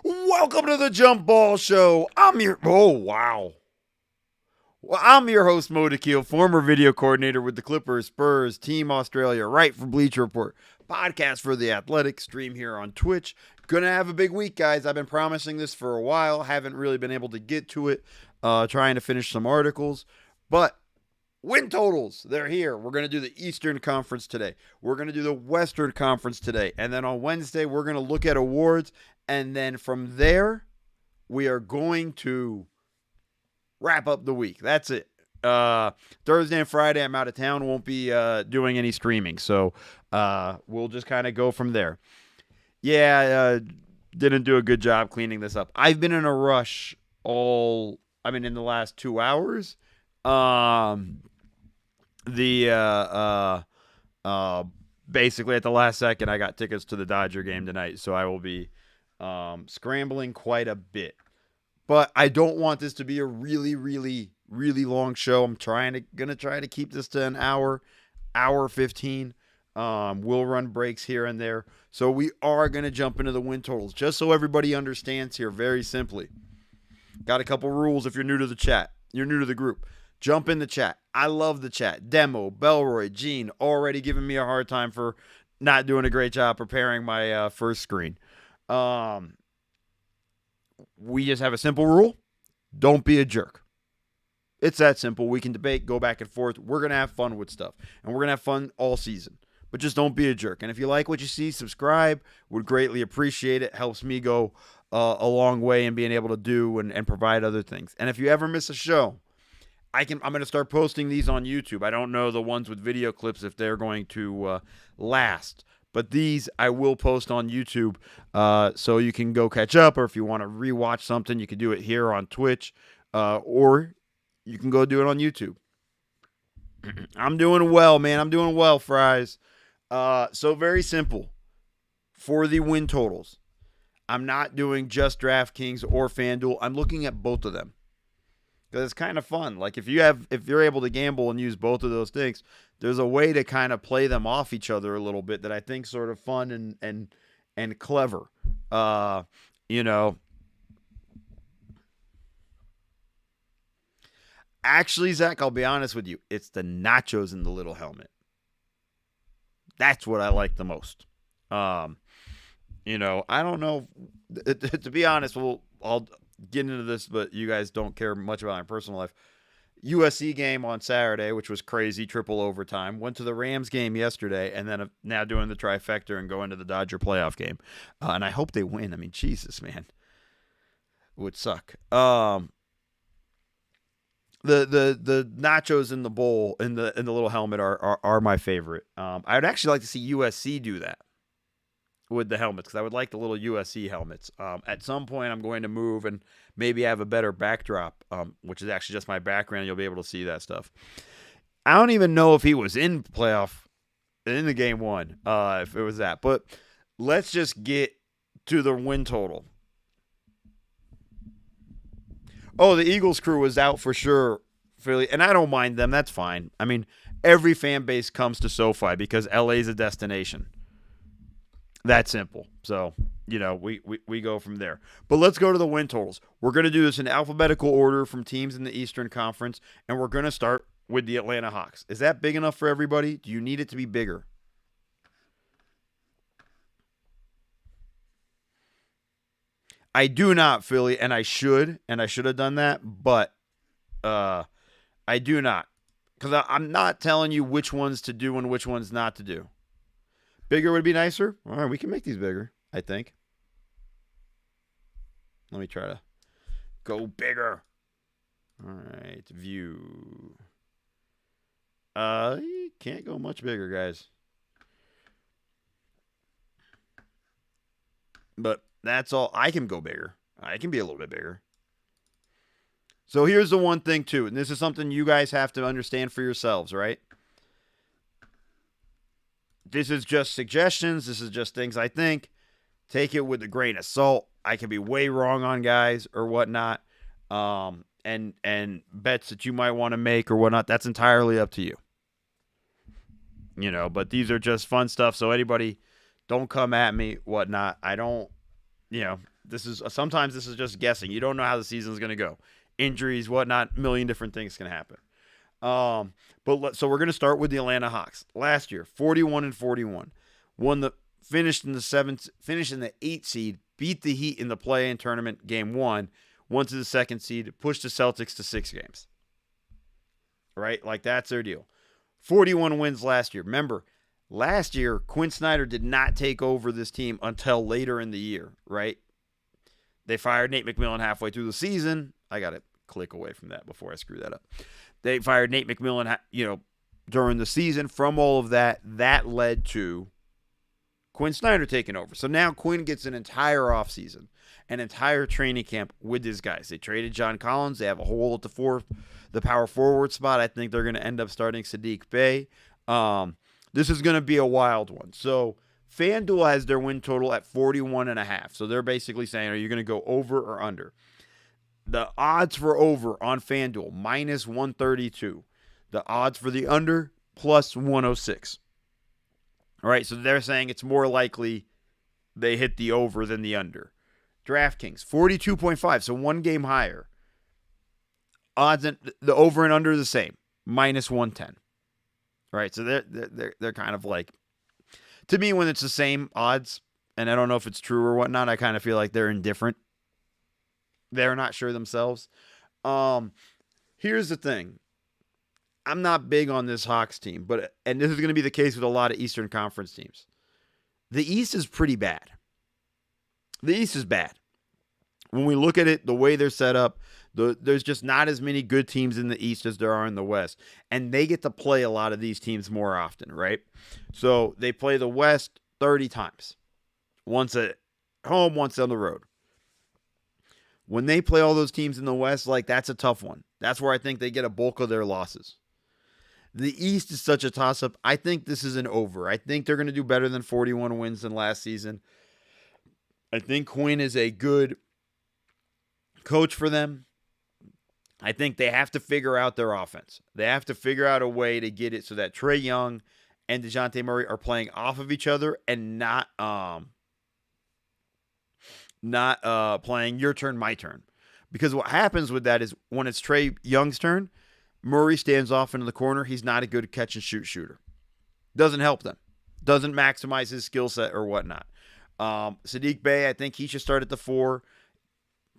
Welcome to the Jump Ball Show. I'm your I'm your host Mo DeKeel, former video coordinator with the Clippers, Spurs, Team Australia, right for Bleacher Report, podcast for the Athletic, stream here on Twitch. Gonna have a big week, guys. I've been promising this for a while. Haven't really been able to get to it. Trying to finish some articles, but win totals, they're here. We're going to do the Eastern Conference today. We're going to do the Western Conference today. And then on Wednesday, we're going to look at awards. And then from there, we are going to wrap up the week. That's it. Thursday and Friday, I'm out of town. Won't be doing any streaming. So we'll just kind of go from there. Yeah, didn't do a good job cleaning this up. I've been in a rush in the last 2 hours. Basically at the last second, I got tickets to the Dodger game tonight, so I will be scrambling quite a bit. But I don't want this to be a really, really, really long show. I'm gonna try to keep this to an hour 15. We'll run breaks here and there. So we are gonna jump into the win totals, just so everybody understands here. Very simply, got a couple rules. If you're new to the chat, you're new to the group. Jump in the chat. I love the chat. Demo, Belroy, Gene, already giving me a hard time for not doing a great job preparing my first screen. We just have a simple rule. Don't be a jerk. It's that simple. We can debate, go back and forth. We're going to have fun with stuff. And we're going to have fun all season. But just don't be a jerk. And if you like what you see, subscribe. Would greatly appreciate it. Helps me go a long way in being able to do and provide other things. And if you ever miss a show, I'm going to start posting these on YouTube. I don't know the ones with video clips if they're going to last. But these I will post on YouTube so you can go catch up. Or if you want to rewatch something, you can do it here on Twitch. Or you can go do it on YouTube. I'm doing well, man. I'm doing well, Fries. So very simple. For the win totals, I'm not doing just Draft Kings or FanDuel. I'm looking at both of them. Because it's kind of fun. Like if you're able to gamble and use both of those things, there's a way to kind of play them off each other a little bit that I think sort of fun and clever. Actually, Zach, I'll be honest with you. It's the nachos in the little helmet. That's what I like the most. I don't know. To be honest, I'll get into this, but you guys don't care much about my personal life. USC game on Saturday, which was crazy, triple overtime. Went to the Rams game yesterday, and then now doing the trifecta and going to the Dodger playoff game. And I hope they win. I mean, Jesus, man, it would suck. The nachos in the bowl in the little helmet are my favorite. I'd actually like to see USC do that with the helmets, because I would like the little USC helmets. At some point, I'm going to move and maybe have a better backdrop, which is actually just my background. You'll be able to see that stuff. I don't even know if he was in playoff in the game one, if it was that. But let's just get to the win total. Oh, the Eagles crew was out for sure, Philly, and I don't mind them. That's fine. I mean, every fan base comes to SoFi because LA's a destination. That simple. So, we go from there. But let's go to the win totals. We're going to do this in alphabetical order from teams in the Eastern Conference, and we're going to start with the Atlanta Hawks. Is that big enough for everybody? Do you need it to be bigger? I do not, Philly, and I should have done that, but I do not. Because I'm not telling you which ones to do and which ones not to do. Bigger would be nicer. All right, we can make these bigger, I think. Let me try to go bigger. All right, view. You can't go much bigger, guys. But that's all. I can go bigger. I can be a little bit bigger. So here's the one thing, too, and this is something you guys have to understand for yourselves, right? This is just suggestions. This is just things I think. Take it with a grain of salt. I could be way wrong on guys or whatnot. And bets that you might want to make or whatnot. That's entirely up to you. But these are just fun stuff. So anybody, don't come at me, whatnot. I don't Sometimes this is just guessing. You don't know how the season's going to go. Injuries, whatnot, a million different things can happen. So we're going to start with the Atlanta Hawks. Last year, 41-41, finished in the 8th seed, beat the Heat in the play-in tournament game 1, went to the 2nd seed, pushed the Celtics to 6 games. Right? Like, that's their deal. 41 wins last year. Remember, last year, Quinn Snyder did not take over this team until later in the year, right? They fired Nate McMillan halfway through the season. I got to click away from that before I screw that up. They fired Nate McMillan, during the season. From all of that, that led to Quinn Snyder taking over. So now Quinn gets an entire offseason, an entire training camp with these guys. They traded John Collins. They have a hole at the power forward spot. I think they're going to end up starting Saddiq Bey. This is going to be a wild one. So FanDuel has their win total at 41.5. So they're basically saying, are you going to go over or under? The odds for over on FanDuel, minus 132. The odds for the under, plus 106. All right, so they're saying it's more likely they hit the over than the under. Draft Kings, 42.5, so one game higher. Odds and the over and under are the same, minus 110. All right, so they're kind of like, to me, when it's the same odds, and I don't know if it's true or whatnot, I kind of feel like they're indifferent. They're not sure themselves. Here's the thing. I'm not big on this Hawks team, and this is going to be the case with a lot of Eastern Conference teams. The East is pretty bad. The East is bad. When we look at it, the way they're set up, there's just not as many good teams in the East as there are in the West. And they get to play a lot of these teams more often, right? So they play the West 30 times. Once at home, once on the road. When they play all those teams in the West, that's a tough one. That's where I think they get a bulk of their losses. The East is such a toss-up. I think this is an over. I think they're going to do better than 41 wins than last season. I think Quinn is a good coach for them. I think they have to figure out their offense. They have to figure out a way to get it so that Trae Young and DeJounte Murray are playing off of each other and not playing your turn, my turn. Because what happens with that is when it's Trae Young's turn, Murray stands off into the corner. He's not a good catch-and-shoot shooter. Doesn't help them. Doesn't maximize his skill set or whatnot. Saddiq Bey, I think he should start at the 4.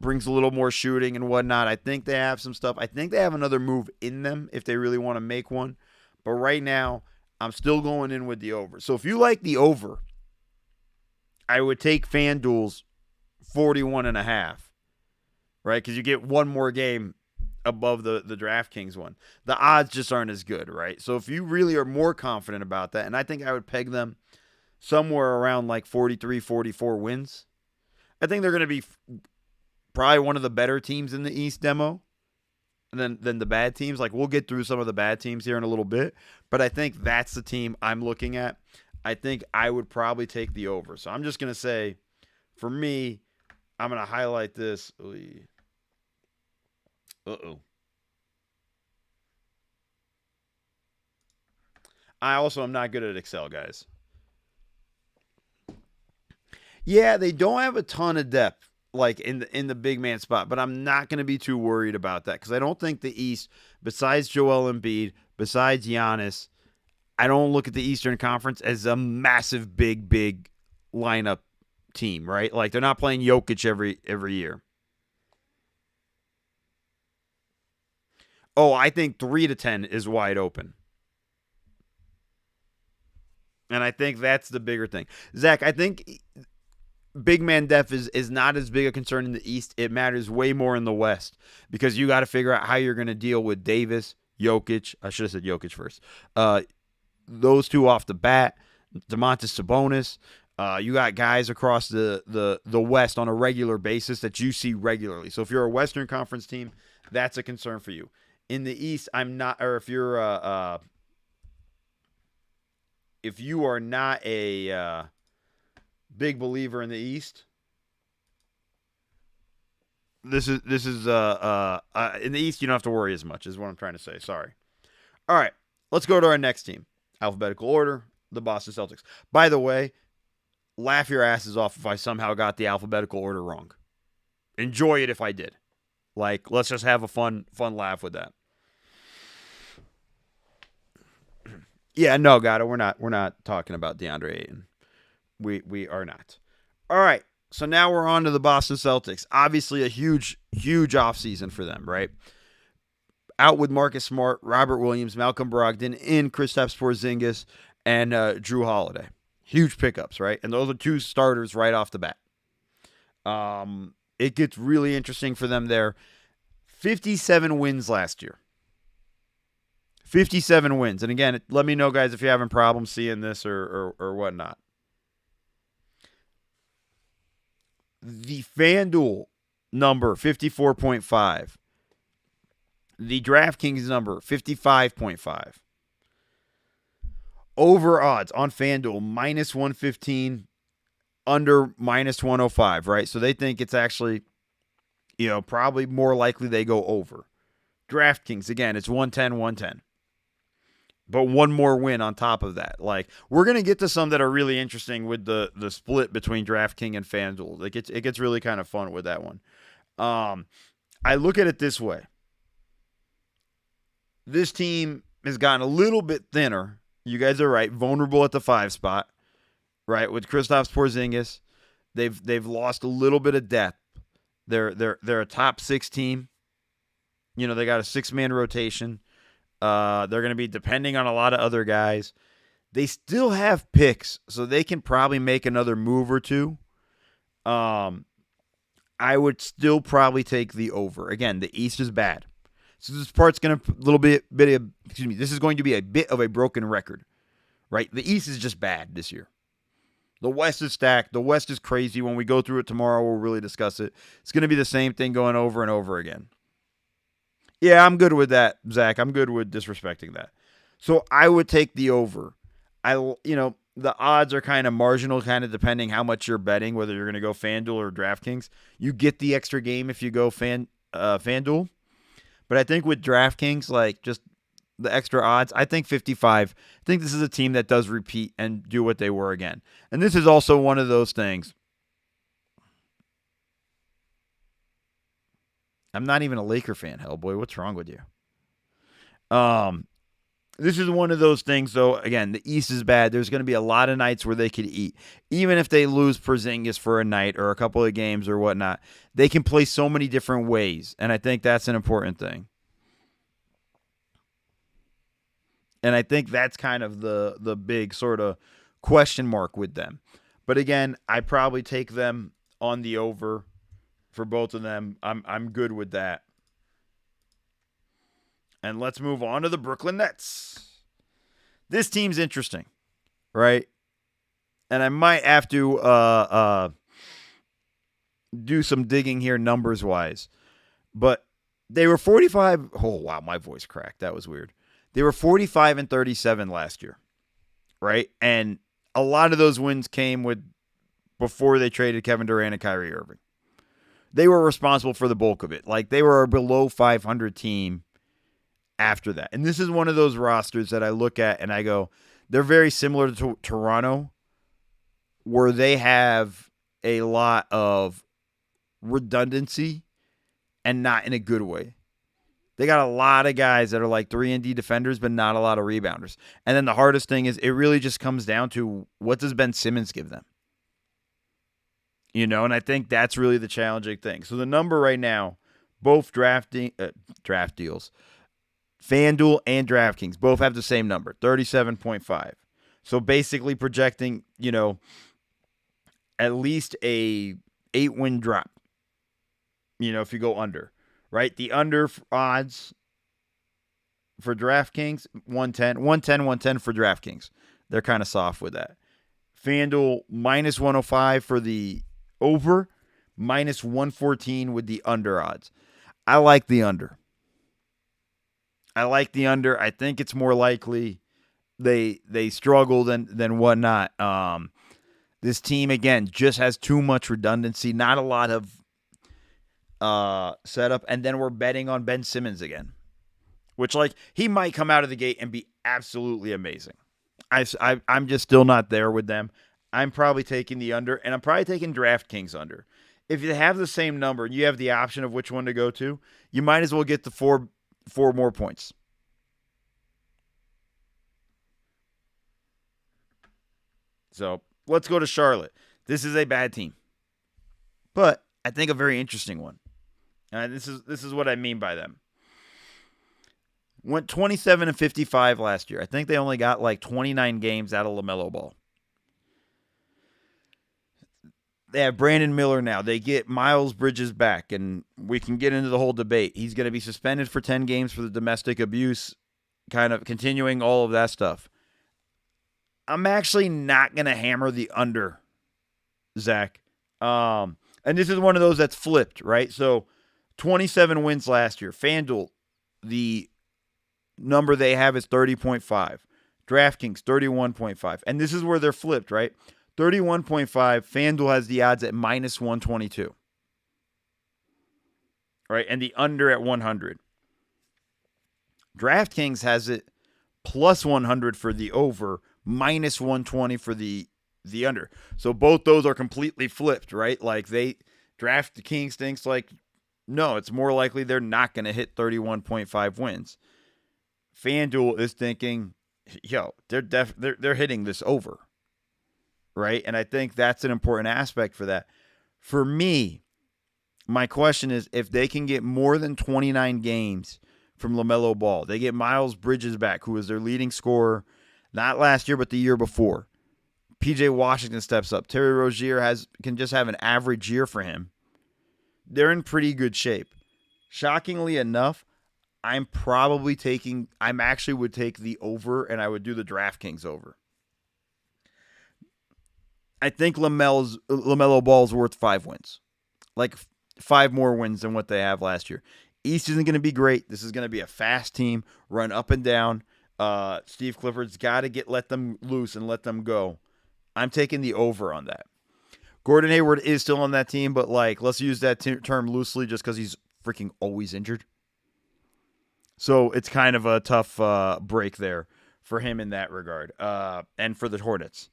Brings a little more shooting and whatnot. I think they have some stuff. I think they have another move in them if they really want to make one. But right now, I'm still going in with the over. So if you like the over, I would take FanDuel's 41.5. Right? Because you get one more game above the DraftKings one. The odds just aren't as good, right? So if you really are more confident about that, and I think I would peg them somewhere around 43, 44 wins. I think they're going to be probably one of the better teams in the East demo than the bad teams. We'll get through some of the bad teams here in a little bit, but I think that's the team I'm looking at. I think I would probably take the over. So I'm just going to say, for me, I'm going to highlight this. I also am not good at Excel, guys. Yeah, they don't have a ton of depth, in the big man spot, but I'm not going to be too worried about that because I don't think the East, besides Joel Embiid, besides Giannis, I don't look at the Eastern Conference as a massive, big lineup team, right? They're not playing Jokic every year. Oh, I think 3-10 is wide open. And I think that's the bigger thing. Zach, I think big man depth is not as big a concern in the East. It matters way more in the West because you got to figure out how you're going to deal with Davis, Jokic. I should have said Jokic first. Those two off the bat, Domantas Sabonis. You got guys across the West on a regular basis that you see regularly. So if you're a Western Conference team, that's a concern for you. In the East, I'm not, or if you're if you are not a big believer in the East, this is in the East you don't have to worry as much is what I'm trying to say. Sorry. All right, let's go to our next team. Alphabetical order, the Boston Celtics. By the way, laugh your asses off if I somehow got the alphabetical order wrong. Enjoy it if I did. Like, let's just have a fun laugh with that. Yeah, no, got it. We're not talking about DeAndre Ayton. We are not. All right. So now we're on to the Boston Celtics. Obviously a huge offseason for them, right? Out with Marcus Smart, Robert Williams, Malcolm Brogdon, in Kristaps Porzingis, and Drew Holiday. Huge pickups, right? And those are two starters right off the bat. It gets really interesting for them there. 57 wins last year. 57 wins. And again, let me know, guys, if you're having problems seeing this or whatnot. The FanDuel number, 54.5. The Draft Kings number, 55.5. Over odds on FanDuel, minus 115, under minus 105, right? So they think it's actually, probably more likely they go over. DraftKings, again, it's 110, 110. But one more win on top of that. Like, we're going to get to some that are really interesting with the split between DraftKings and FanDuel. It gets really kind of fun with that one. I look at it this way. This team has gotten a little bit thinner. You guys are right. Vulnerable at the 5 spot, right? With Kristaps Porzingis, they've lost a little bit of depth. They're a top 6 team. They got a 6-man rotation. They're going to be depending on a lot of other guys. They still have picks, so they can probably make another move or two. I would still probably take the over. Again, the East is bad. So this part's going to this is going to be a bit of a broken record, right? The East is just bad this year. The West is stacked. The West is crazy. When we go through it tomorrow, we'll really discuss it. It's going to be the same thing going over and over again. Yeah, I'm good with that, Zach. I'm good with disrespecting that. So I would take the over. The odds are kind of marginal, kind of depending how much you're betting, whether you're going to go FanDuel or DraftKings. You get the extra game if you go FanDuel. But I think with DraftKings, like just the extra odds, I think 55. I think this is a team that does repeat and do what they were again. And this is also one of those things. I'm not even a Laker fan, Hellboy. What's wrong with you? This is one of those things, though. Again, the East is bad. There's going to be a lot of nights where they could eat. Even if they lose Porzingis for a night or a couple of games or whatnot, they can play so many different ways, and I think that's an important thing. And I think that's kind of the big sort of question mark with them. But again, I probably take them on the over for both of them. I'm good with that. And let's move on to the Brooklyn Nets. This team's interesting, right? And I might have to do some digging here numbers-wise. But they were 45. Oh, wow, my voice cracked. That was weird. They were 45-37 last year, right? And a lot of those wins came before they traded Kevin Durant and Kyrie Irving. They were responsible for the bulk of it. Like, they were a below 500 team after that. And this is one of those rosters that I look at and I go, they're very similar to Toronto, where they have a lot of redundancy and not in a good way. They got a lot of guys that are like 3-and-D defenders, but not a lot of rebounders. And then the hardest thing is it really just comes down to what does Ben Simmons give them? And I think that's really the challenging thing. So the number right now, both draft deals, FanDuel and DraftKings, both have the same number, 37.5. So basically projecting, at least a 8-win drop, if you go under, right? The under odds for DraftKings, 110 for DraftKings. They're kind of soft with that. FanDuel, minus 105 for the over, minus 114 with the under odds. I like the under. I think it's more likely they struggle than whatnot. This team, again, just has too much redundancy, not a lot of setup, and then we're betting on Ben Simmons again, which, like, he might come out of the gate and be absolutely amazing. I'm just still not there with them. I'm probably taking the under, and I'm probably taking Draft Kings under. If you have the same number and you have the option of which one to go to, you might as well get the four more points. So let's go to Charlotte. This is a bad team, but I think a very interesting one. This is what I mean by them. Went 27-55 last year. I think they only got like 29 games out of LaMelo Ball. They have Brandon Miller now. They get Miles Bridges back, and we can get into the whole debate. He's going to be suspended for 10 games for the domestic abuse, kind of continuing all of that stuff. I'm actually not going to hammer the under, Zach. And this is one of those that's flipped, right? So 27 wins last year. FanDuel, the number they have is 30.5. DraftKings, 31.5. And this is where they're flipped, right? 31.5. FanDuel has the odds at minus 122. Right? And the under at 100. DraftKings has it plus 100 for the over, minus 120 for the under. So both those are completely flipped, right? Like DraftKings thinks like, no, it's more likely they're not going to hit 31.5 wins. FanDuel is thinking, yo, they're hitting this over. Right? And I think that's an important aspect for that. For me, my question is if they can get more than 29 games from LaMelo Ball, they get Miles Bridges back, who was their leading scorer, not last year, but the year before. PJ Washington steps up. Terry Rozier can just have an average year for him. They're in pretty good shape. Shockingly enough, I actually would take the over, and I would do the DraftKings over. I think LaMelo Ball's worth 5 wins. Like 5 more wins than what they have last year. East isn't going to be great. This is going to be a fast team, run up and down. Steve Clifford's got to let them loose and let them go. I'm taking the over on that. Gordon Hayward is still on that team, but let's use that term loosely just because he's freaking always injured. So it's kind of a tough break there for him in that regard, and for the Hornets.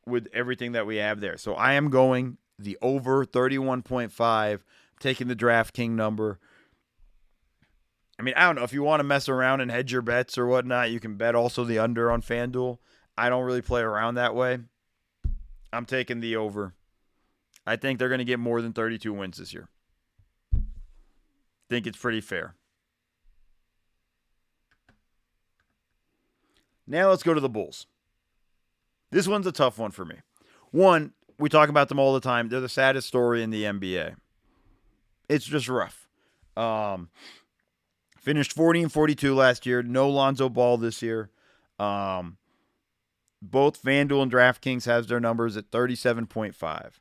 With everything that we have there. So I am going the over 31.5, taking the DraftKings number. I mean, I don't know. If you want to mess around and hedge your bets or whatnot, you can bet also the under on FanDuel. I don't really play around that way. I'm taking the over. I think they're going to get more than 32 wins this year. Think it's pretty fair. Now let's go to the Bulls. This one's a tough one for me. One, we talk about them all the time. They're the saddest story in the NBA. It's just rough. Finished 40-42 last year. No Lonzo Ball this year. Both FanDuel and DraftKings has their numbers at 37.5.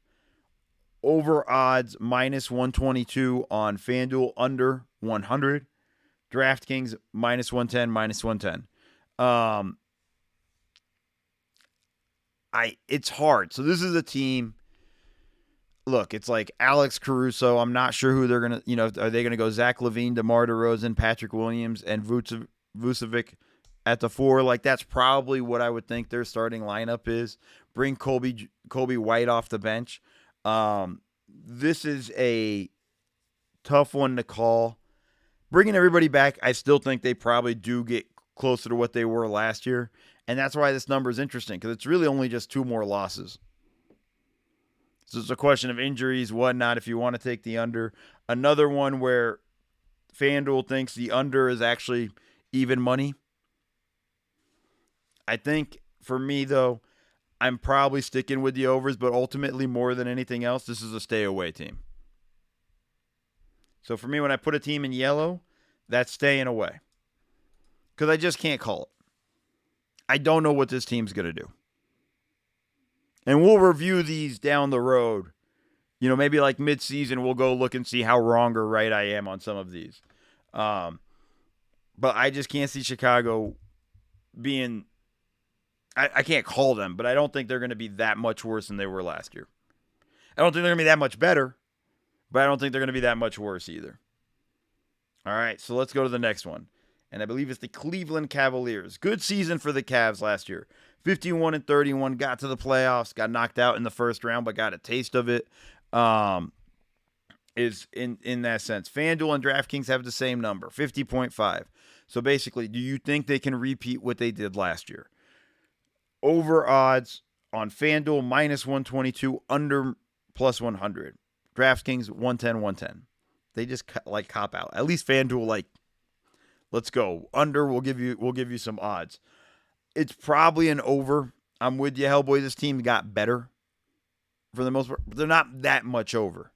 Over odds minus 122 on FanDuel, under 100. DraftKings minus 110, minus 110. It's hard. So this is a team. Look, it's like Alex Caruso. I'm not sure who they're going to, are they going to go Zach LaVine, DeMar DeRozan, Patrick Williams, and Vucevic at the 4? Like, that's probably what I would think their starting lineup is. Bring Kobe White off the bench. This is a tough one to call. Bringing everybody back, I still think they probably do get closer to what they were last year. And that's why this number is interesting, because it's really only just 2 more losses. So it's a question of injuries, whatnot, if you want to take the under. Another one where FanDuel thinks the under is actually even money. I think, for me, though, I'm probably sticking with the overs, but ultimately, more than anything else, this is a stay-away team. So for me, when I put a team in yellow, that's staying away. Because I just can't call it. I don't know what this team's going to do. And we'll review these down the road. Maybe like mid-season, we'll go look and see how wrong or right I am on some of these. But I just can't see Chicago being... I can't call them, but I don't think they're going to be that much worse than they were last year. I don't think they're going to be that much better, but I don't think they're going to be that much worse either. All right, so let's go to the next one. and I believe it's the Cleveland Cavaliers. Good season for the Cavs last year. 51-31, got to the playoffs, got knocked out in the first round, but got a taste of it. Is in that sense. FanDuel and Draft Kings have the same number, 50.5. So basically, do you think they can repeat what they did last year? Over odds on FanDuel, minus 122, under plus 100. DraftKings, 110. They just cop out. At least FanDuel, let's go. Under, we'll give you some odds. It's probably an over. I'm with you, Hellboy. This team got better for the most part. They're not that much over.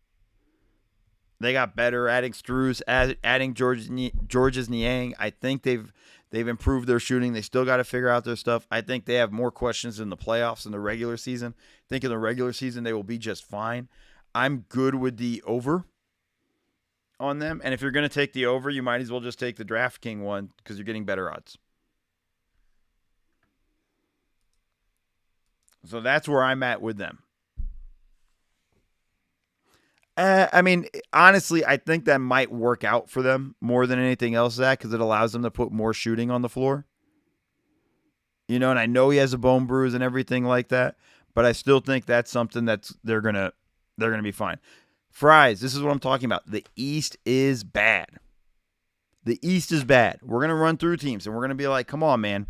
They got better, adding Strus, adding Georges Niang. I think they've improved their shooting. They still got to figure out their stuff. I think they have more questions in the playoffs than the regular season. I think in the regular season they will be just fine. I'm good with the over on them. And if you're going to take the over, you might as well just take the DraftKings one because you're getting better odds. So that's where I'm at with them. I mean, honestly, I think that might work out for them more than anything else, Zach, because it allows them to put more shooting on the floor. And I know he has a bone bruise and everything like that, but I still think that's something that's they're gonna be fine. Fries, this is what I'm talking about. The East is bad. The East is bad. We're gonna run through teams and we're gonna be like, come on, man.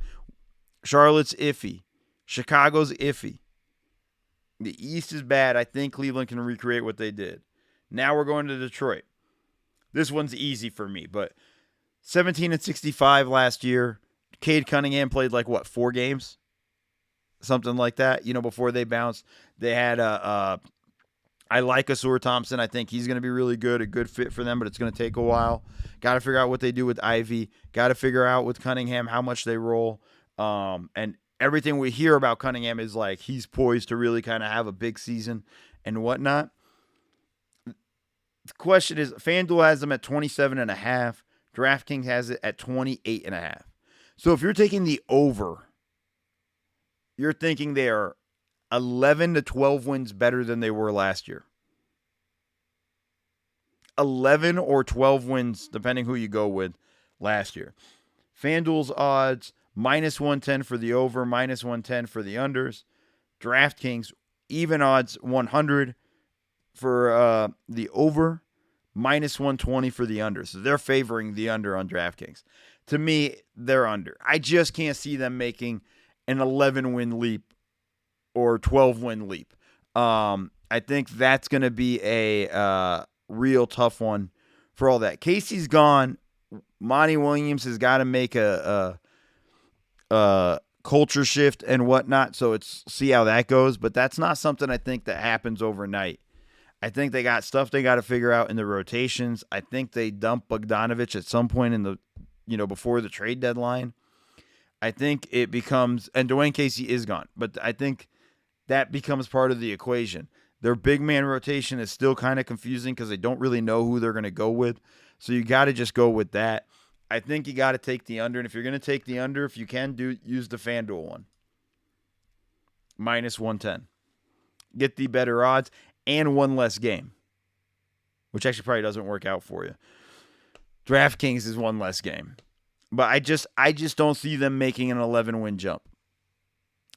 Charlotte's iffy. Chicago's iffy. The East is bad. I think Cleveland can recreate what they did. Now we're going to Detroit. This one's easy for me, but 17-65 last year. Cade Cunningham played 4 games? Something like that, before they bounced. They had I like Asur Thompson. I think he's going to be really good, a good fit for them, but it's going to take a while. Got to figure out what they do with Ivy. Got to figure out with Cunningham how much they roll. And everything we hear about Cunningham is he's poised to really kind of have a big season and whatnot. The question is, FanDuel has them at 27.5. DraftKings has it at 28.5. So if you're taking the over, you're thinking they are 11 to 12 wins better than they were last year. 11 or 12 wins, depending who you go with, last year. FanDuel's odds, minus 110 for the over, minus 110 for the unders. DraftKings, even odds, 100 for the over, minus 120 for the under. So they're favoring the under on DraftKings. To me, they're under. I just can't see them making an 11-win leap or 12-win leap. I think that's going to be a real tough one for all that. Casey's gone. Monty Williams has got to make a culture shift and whatnot, so it's see how that goes. But that's not something I think that happens overnight. I think they got stuff they got to figure out in the rotations. I think they dump Bogdanovich at some point in the, before the trade deadline. I think it becomes, and Dwayne Casey is gone, but I think that becomes part of the equation. Their big man rotation is still kind of confusing because they don't really know who they're going to go with. So you got to just go with that. I think you got to take the under, and if you're going to take the under, if you can, use the FanDuel one. Minus 110. Get the better odds and one less game, which actually probably doesn't work out for you. DraftKings is one less game. But I just don't see them making an 11-win jump.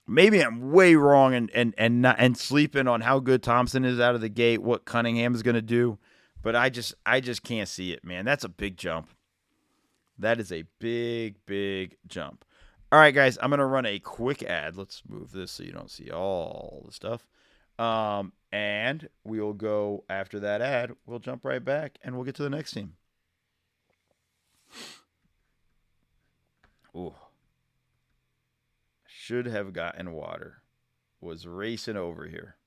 Maybe I'm way wrong and sleeping on how good Thompson is out of the gate, what Cunningham is going to do, but I just can't see it, man. That's a big jump. That is a big jump. All right, guys, I'm going to run a quick ad. Let's move this so you don't see all the stuff. And we'll go after that ad. We'll jump right back and we'll get to the next team. Ooh. Should have gotten water. Was racing over here.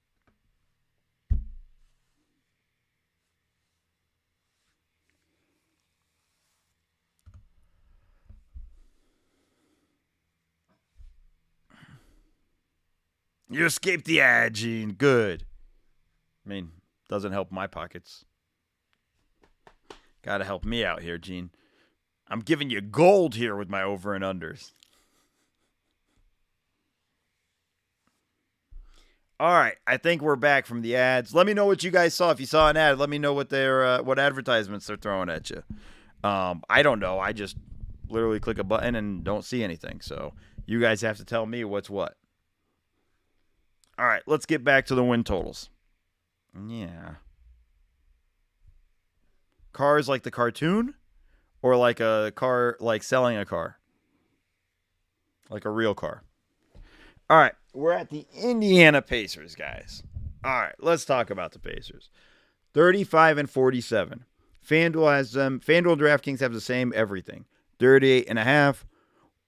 You escaped the ad, Gene. Good. I mean, doesn't help my pockets. Got to help me out here, Gene. I'm giving you gold here with my over and unders. All right, I think we're back from the ads. Let me know what you guys saw. If you saw an ad, let me know what advertisements they're throwing at you. I don't know. I just literally click a button and don't see anything. So you guys have to tell me what's what. All right, let's get back to the win totals. Yeah. Cars like the cartoon or like a car, like selling a car? Like a real car. All right, we're at the Indiana Pacers, guys. All right, let's talk about the Pacers. 35 and 47. FanDuel has them. FanDuel and DraftKings have the same everything. 38 and a half,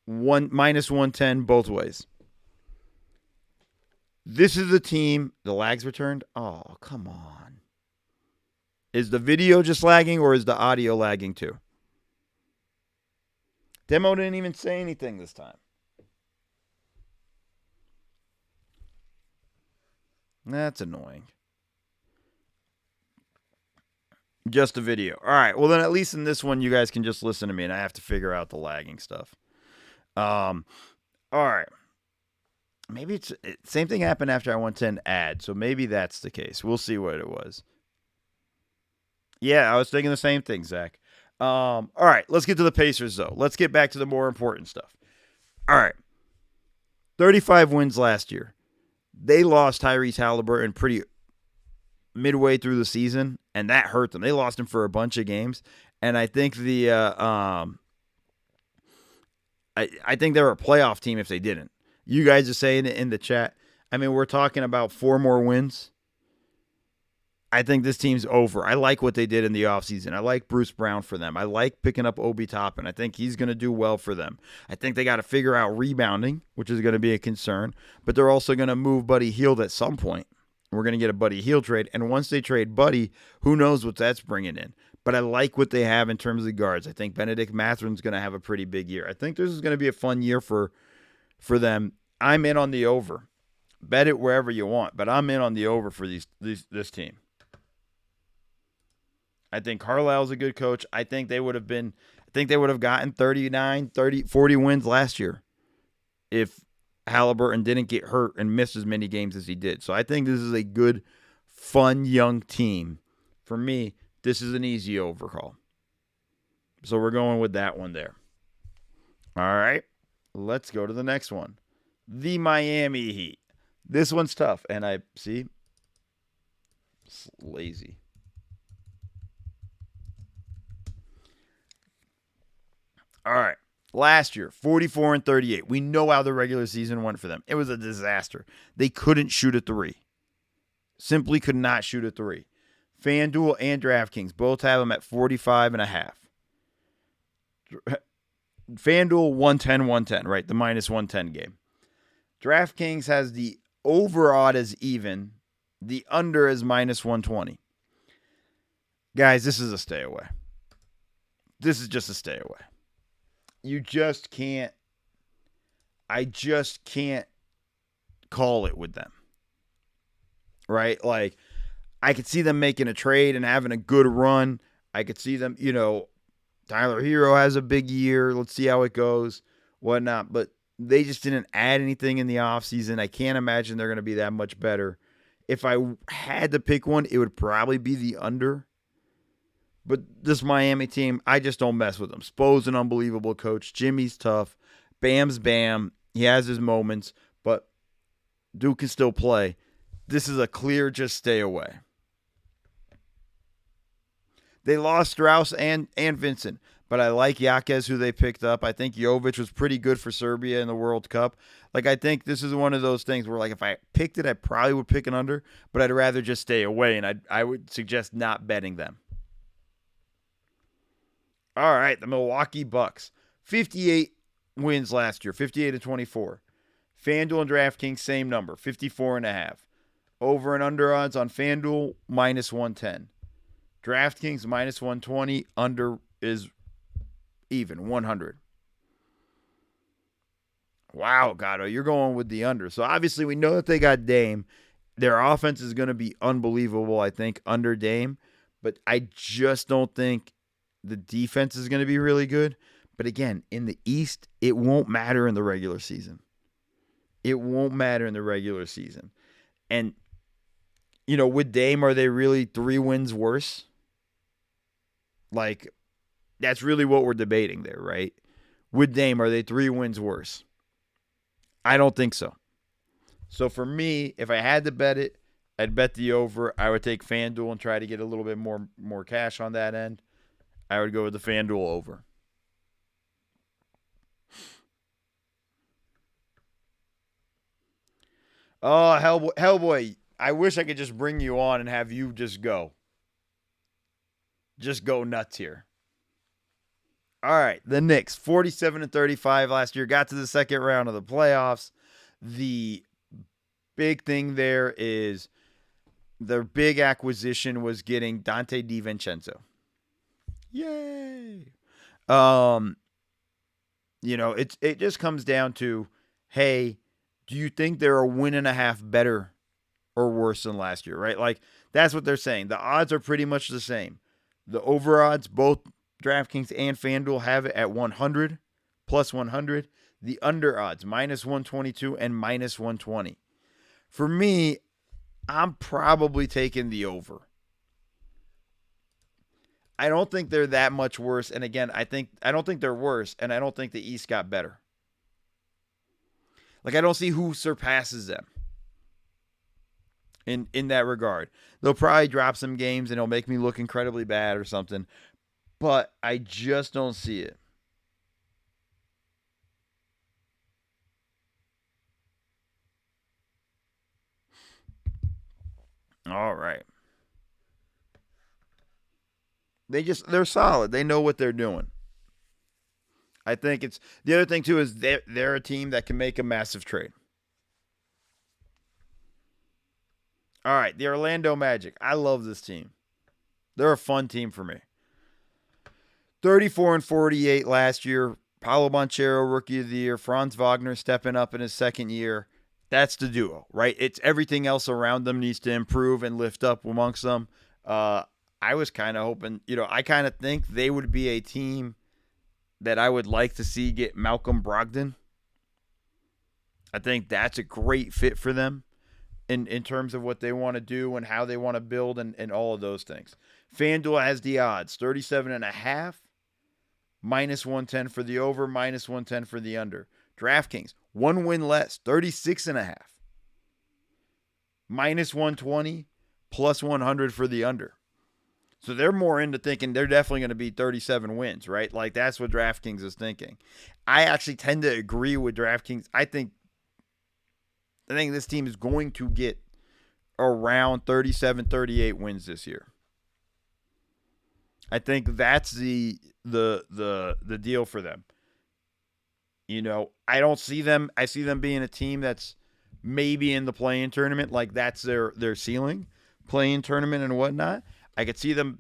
minus 110 both ways. This is the team. The lags returned. Oh, come on. Is the video just lagging or is the audio lagging too? Demo didn't even say anything this time. That's annoying. Just a video. All right. Well, then at least in this one, you guys can just listen to me, and I have to figure out the lagging stuff. All right. Maybe it's same thing happened after I went to an ad, so maybe that's the case. We'll see what it was. Yeah, I was thinking the same thing, Zach. All right. Let's get to the Pacers, though. Let's get back to the more important stuff. All right. 35 wins last year. They lost Tyrese Halliburton pretty midway through the season, and that hurt them. They lost him for a bunch of games, and I think I think they're a playoff team if they didn't. You guys are saying it in the chat. I mean, we're talking about 4 more wins. I think this team's over. I like what they did in the offseason. I like Bruce Brown for them. I like picking up Obi Toppin. I think he's going to do well for them. I think they got to figure out rebounding, which is going to be a concern. But they're also going to move Buddy Hield at some point. We're going to get a Buddy Hield trade. And once they trade Buddy, who knows what that's bringing in. But I like what they have in terms of guards. I think Benedict Matherin's going to have a pretty big year. I think this is going to be a fun year for them. I'm in on the over. Bet it wherever you want, but I'm in on the over for this team. I think Carlisle's a good coach. I think they would have gotten 39, 30, 40 wins last year if Halliburton didn't get hurt and miss as many games as he did. So I think this is a good, fun, young team. For me, this is an easy overcall. So we're going with that one there. All right, let's go to the next one. The Miami Heat. This one's tough, and I see it's lazy. All right. Last year, 44 and 38. We know how the regular season went for them. It was a disaster. They couldn't shoot a 3. Simply could not shoot a 3. FanDuel and DraftKings both have them at 45 and a half. FanDuel 110, right? The minus 110 game. DraftKings has the over odd as even, the under as minus 120. Guys, this is a stay away. This is just a stay away. You just can't. I just can't call it with them. Right? Like, I could see them making a trade and having a good run. I could see them, Tyler Hero has a big year. Let's see how it goes, whatnot. But they just didn't add anything in the offseason. I can't imagine they're going to be that much better. If I had to pick one, it would probably be the under. But this Miami team, I just don't mess with them. Spo's an unbelievable coach. Jimmy's tough. Bam's Bam. He has his moments, but Duke can still play. This is a clear just stay away. They lost Strauss and Vincent, but I like Jaquez, who they picked up. I think Jovic was pretty good for Serbia in the World Cup. Like, I think this is one of those things where, like, if I picked it, I probably would pick an under, but I'd rather just stay away, and I would suggest not betting them. All right, the Milwaukee Bucks. 58 wins last year, 58 to 24. FanDuel and DraftKings, same number, 54.5. Over and under odds on FanDuel, minus 110. DraftKings, minus 120. Under is even, 100. Wow, Gatto, you're going with the under. So obviously we know that they got Dame. Their offense is going to be unbelievable, I think, under Dame. But I just don't think the defense is going to be really good. But again, in the East, it won't matter in the regular season. It won't matter in the regular season. And, with Dame, are they really 3 wins worse? Like, that's really what we're debating there, right? with Dame, are they 3 wins worse? I don't think so. So for me, if I had to bet it, I'd bet the over. I would take FanDuel and try to get a little bit more cash on that end. I would go with the FanDuel over. Oh, Hellboy, I wish I could just bring you on and have you just go. Just go nuts here. All right, the Knicks, 47-35 last year, got to the second round of the playoffs. The big thing there is their big acquisition was getting Dante DiVincenzo. Yay! It just comes down to, hey, do you think they're a win and a half better or worse than last year, right? Like, that's what they're saying. The odds are pretty much the same. The over odds, both Draft Kings and FanDuel have it at 100, plus 100. The under odds, minus 122 and minus 120. For me, I'm probably taking the over. I don't think they're that much worse. And again, I don't think they're worse, and I don't think the East got better. Like, I don't see who surpasses them in that regard. They'll probably drop some games and it'll make me look incredibly bad or something. But I just don't see it. All right. They're solid. They know what they're doing. I think it's the other thing too is they're a team that can make a massive trade. All right, the Orlando Magic. I love this team. They're a fun team for me. 34-48 last year. Paolo Banchero, Rookie of the Year. Franz Wagner stepping up in his second year. That's the duo, right? It's everything else around them needs to improve and lift up amongst them. I was kind of hoping, I kind of think they would be a team that I would like to see get Malcolm Brogdon. I think that's a great fit for them in terms of what they want to do and how they want to build and all of those things. FanDuel has the odds, 37.5, minus 110 for the over, minus 110 for the under. DraftKings, 1 win less, 36.5, minus 120, plus 100 for the under. So they're more into thinking they're definitely going to be 37 wins, right? Like, that's what DraftKings is thinking. I actually tend to agree with DraftKings. I think this team is going to get around 37, 38 wins this year. I think that's the deal for them. I don't see them. I see them being a team that's maybe in the play-in tournament, like that's their ceiling, play-in tournament and whatnot. I could see them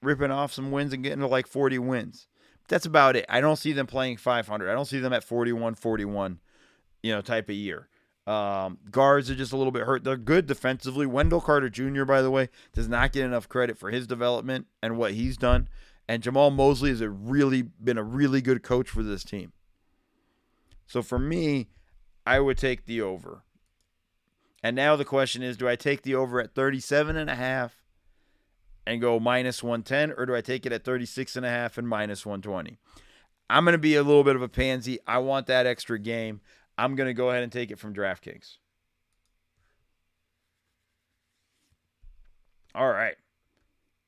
ripping off some wins and getting to like 40 wins. But that's about it. I don't see them playing 500. I don't see them at 41-41, type of year. Guards are just a little bit hurt. They're good defensively. Wendell Carter Jr., by the way, does not get enough credit for his development and what he's done. And Jamal Mosley has been a really good coach for this team. So for me, I would take the over. And now the question is, do I take the over at 37.5 and go minus 110, or do I take it at 36.5 and minus 120? I'm going to be a little bit of a pansy. I want that extra game. I'm going to go ahead and take it from DraftKings. All right.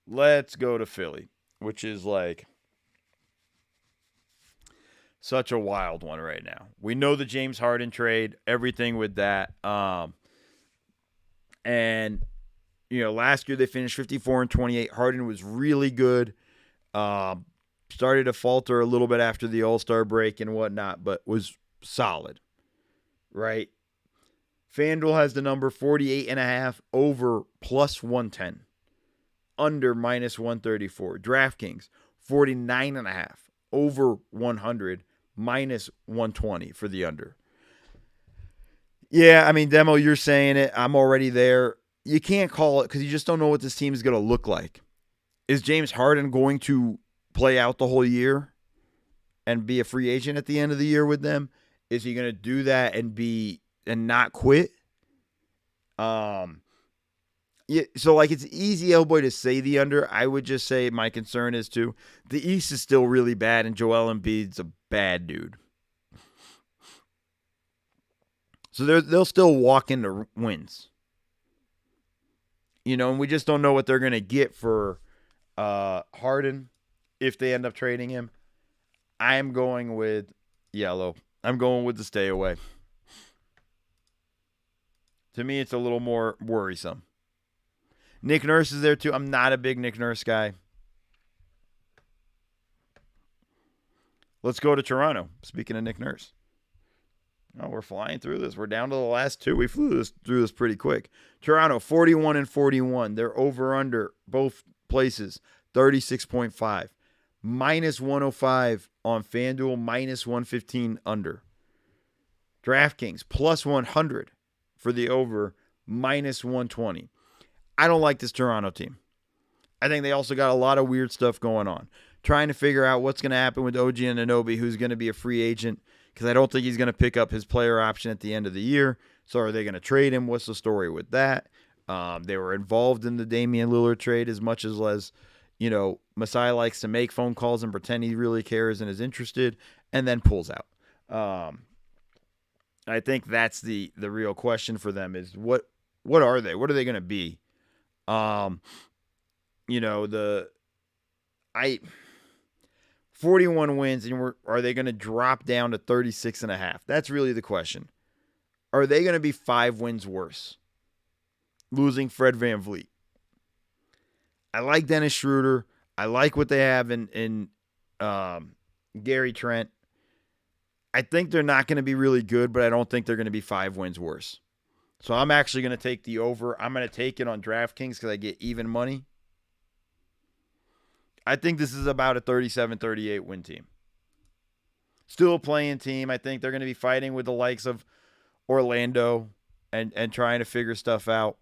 Let's go to Philly, which is like such a wild one right now. We know the James Harden trade, everything with that. And last year they finished 54-28. Harden was really good. Started to falter a little bit after the All-Star break and whatnot, but was solid. Right? FanDuel has the number 48.5, over plus 110. Under minus 134. DraftKings, 49.5, over 100, minus 120 for the under. Yeah, I mean, Demo, you're saying it. I'm already there. You can't call it because you just don't know what this team is going to look like. Is James Harden going to play out the whole year and be a free agent at the end of the year with them? Is he going to do that and not quit? Yeah, so like it's easy, Elboy, to say the under. I would just say my concern is the East is still really bad, and Joel Embiid's a bad dude. So they'll still walk into wins. And we just don't know what they're going to get for Harden if they end up trading him. I am going with yellow. I'm going with the stay away. To me, it's a little more worrisome. Nick Nurse is there too. I'm not a big Nick Nurse guy. Let's go to Toronto. Speaking of Nick Nurse. Oh, we're flying through this. We're down to the last two. We flew through this pretty quick. Toronto, 41-41. They're over-under both places, 36.5. Minus 105 on FanDuel, minus 115 under. DraftKings, plus 100 for the over, minus 120. I don't like this Toronto team. I think they also got a lot of weird stuff going on. Trying to figure out what's going to happen with OG Anunoby, who's going to be a free agent, because I don't think he's going to pick up his player option at the end of the year. So are they going to trade him? What's the story with that? They were involved in the Damian Lillard trade as much as Masai likes to make phone calls and pretend he really cares and is interested and then pulls out. I think that's the real question for them is what are they? What are they going to be? 41 wins, and are they going to drop down to 36.5? That's really the question. Are they going to be 5 wins worse? Losing Fred VanVleet. I like Dennis Schroeder. I like what they have in Gary Trent. I think they're not going to be really good, but I don't think they're going to be 5 wins worse. So I'm actually going to take the over. I'm going to take it on DraftKings because I get even money. I think this is about a 37-38 win team. Still a playing team. I think they're going to be fighting with the likes of Orlando and trying to figure stuff out.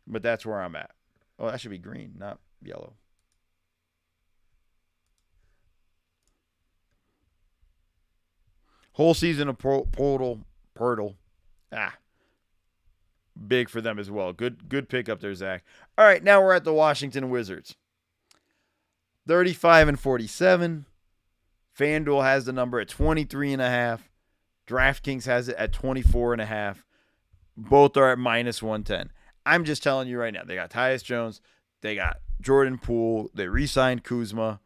But that's where I'm at. Oh, that should be green, not yellow. Whole season of Pirtle. Big for them as well. Good pick up there, Zach. All right, now we're at the Washington Wizards. 35-47. FanDuel has the number at 23.5. DraftKings has it at 24.5. Both are at minus 110. I'm just telling you right now, they got Tyus Jones. They got Jordan Poole. They re-signed Kuzma.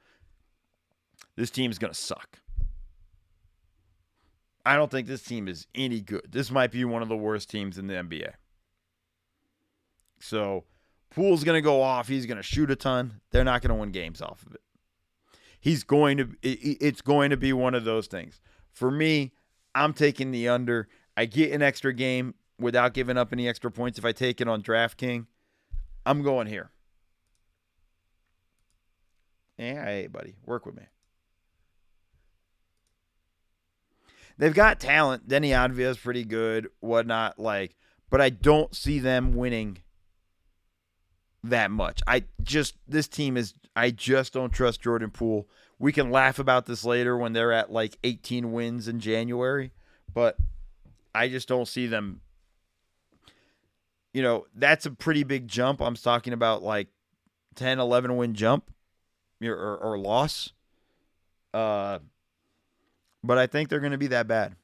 This team's going to suck. I don't think this team is any good. This might be one of the worst teams in the NBA. So Poole's going to go off. He's going to shoot a ton. They're not going to win games off of it. It's going to be one of those things. For me, I'm taking the under. I get an extra game without giving up any extra points if I take it on DraftKings. I'm going here. Yeah, hey, buddy. Work with me. They've got talent. Denny Advia is pretty good, whatnot, but I don't see them winning that much. I just don't trust Jordan Poole. We can laugh about this later when they're at 18 wins in January, but I just don't see them. That's a pretty big jump. I'm talking about 10, 11 win jump or loss. But I think they're going to be that bad.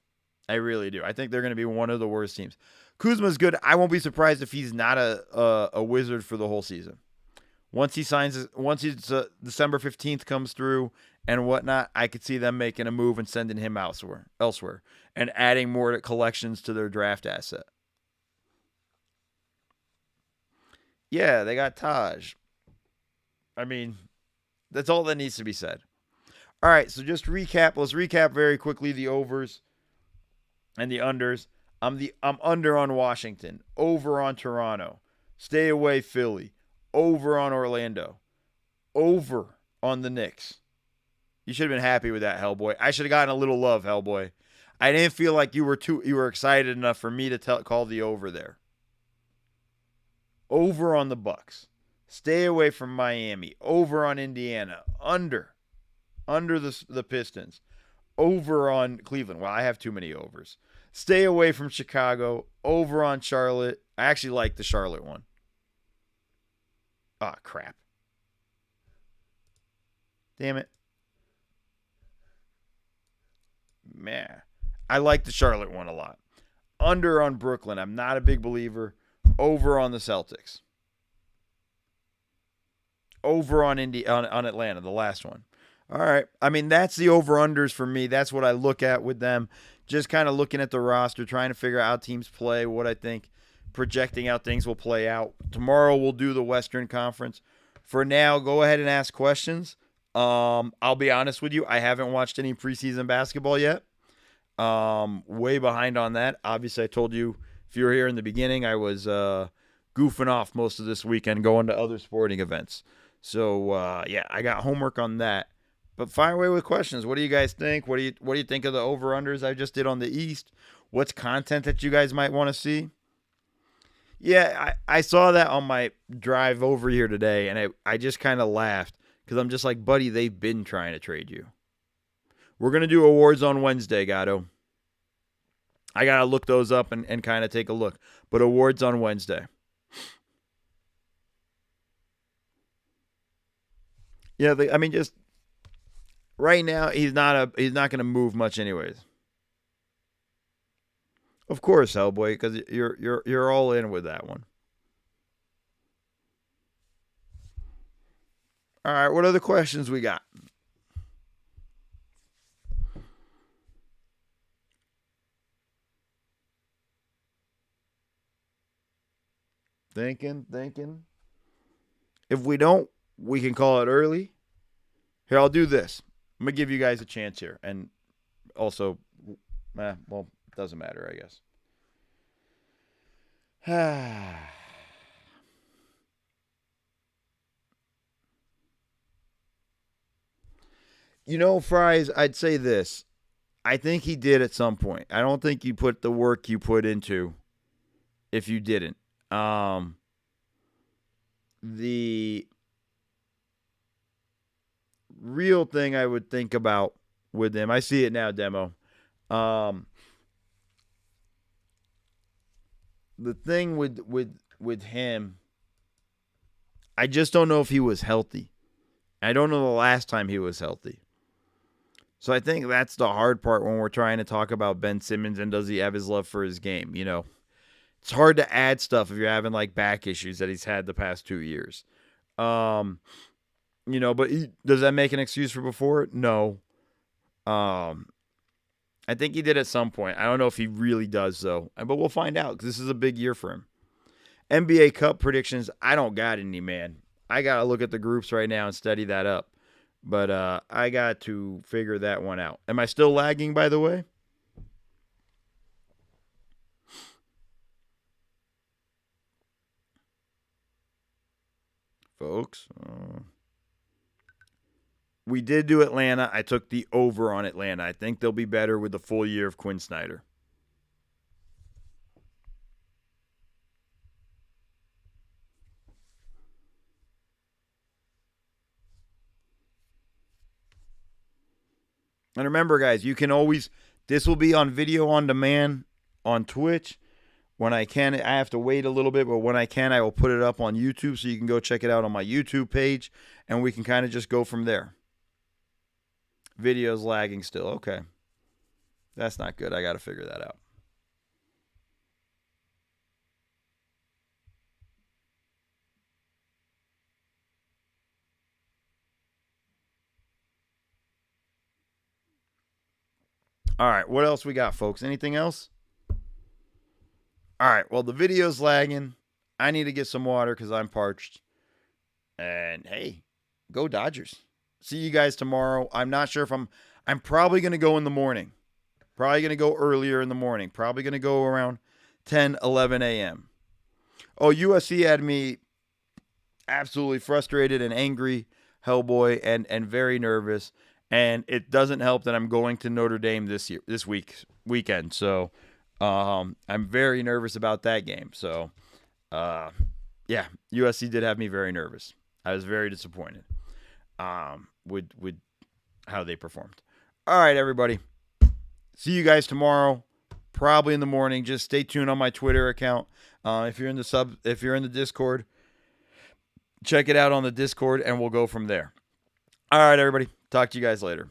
I really do. I think they're going to be one of the worst teams. Kuzma's good. I won't be surprised if he's not a Wizard for the whole season. Once December 15th comes through and whatnot, I could see them making a move and sending him elsewhere and adding more collections to their draft asset. Yeah, they got Taj. I mean, that's all that needs to be said. All right, so just recap. Let's recap very quickly the overs and the unders. I'm under on Washington, over on Toronto, stay away Philly, over on Orlando, over on the Knicks. You should have been happy with that, Hellboy. I should have gotten a little love, Hellboy. I didn't feel like you were excited enough for me to call the over there. Over on the Bucks, stay away from Miami, over on Indiana, under the Pistons, over on Cleveland. Well, I have too many overs. Stay away from Chicago, over on Charlotte. I actually like the Charlotte one. Ah, crap. Damn it. man, I like the Charlotte one a lot. Under on Brooklyn, I'm not a big believer. Over on the Celtics. Over on on Atlanta, the last one. All right. I mean, that's the over-unders for me. That's what I look at with them. Just kind of looking at the roster, trying to figure out how teams play, what I think, projecting how things will play out. Tomorrow we'll do the Western Conference. For now, go ahead and ask questions. I'll be honest with you. I haven't watched any preseason basketball yet. Way behind on that. Obviously, I told you, if you were here in the beginning, I was goofing off most of this weekend going to other sporting events. So, yeah, I got homework on that. But fire away with questions. What do you guys think? What do you think of the over-unders I just did on the East? What's content that you guys might want to see? Yeah, I saw that on my drive over here today, and I just kind of laughed because I'm just like, buddy, they've been trying to trade you. We're going to do awards on Wednesday, Gatto. I got to look those up and kind of take a look. But awards on Wednesday. Yeah, I mean, just right now, he's not going to move much anyways. Of course, Hellboy, because you're all in with that one. All right, what other questions we got? Thinking. If we don't, we can call it early. Here, I'll do this. I'm going to give you guys a chance here. And also, well, it doesn't matter, I guess. Fries, I'd say this. I think he did at some point. I don't think you put the work you put into if you didn't. The real thing I would think about with him, I see it now, Demo. The thing with him, I just don't know if he was healthy. I don't know the last time he was healthy. So I think that's the hard part when we're trying to talk about Ben Simmons and does he have his love for his game, It's hard to add stuff if you're having like back issues that he's had the past 2 years. But does that make an excuse for before? No. I think he did at some point. I don't know if he really does, though. But we'll find out because this is a big year for him. NBA Cup predictions, I don't got any, man. I got to look at the groups right now and study that up. But I got to figure that one out. Am I still lagging, by the way? Folks. We did do Atlanta. I took the over on Atlanta. I think they'll be better with the full year of Quinn Snyder. And remember, guys, you can always, this will be on video on demand on Twitch. When I can, I have to wait a little bit, but when I can, I will put it up on YouTube so you can go check it out on my YouTube page, and we can kind of just go from there. Video's lagging still. Okay. That's not good. I got to figure that out. All right, what else we got, folks? Anything else? All right, well, the video's lagging. I need to get some water because I'm parched. And, hey, go Dodgers. See you guys tomorrow. I'm not sure if I'm probably going to go in the morning. Probably going to go earlier in the morning. Probably going to go around 10, 11 a.m. Oh, USC had me absolutely frustrated and angry, Hellboy, and very nervous. And it doesn't help that I'm going to Notre Dame this weekend. So I'm very nervous about that game. So, yeah, USC did have me very nervous. I was very disappointed with how they performed. All right, everybody. See you guys tomorrow, probably in the morning. Just stay tuned on my Twitter account. If you're in the Discord, check it out on the Discord, and we'll go from there. All right, everybody. Talk to you guys later.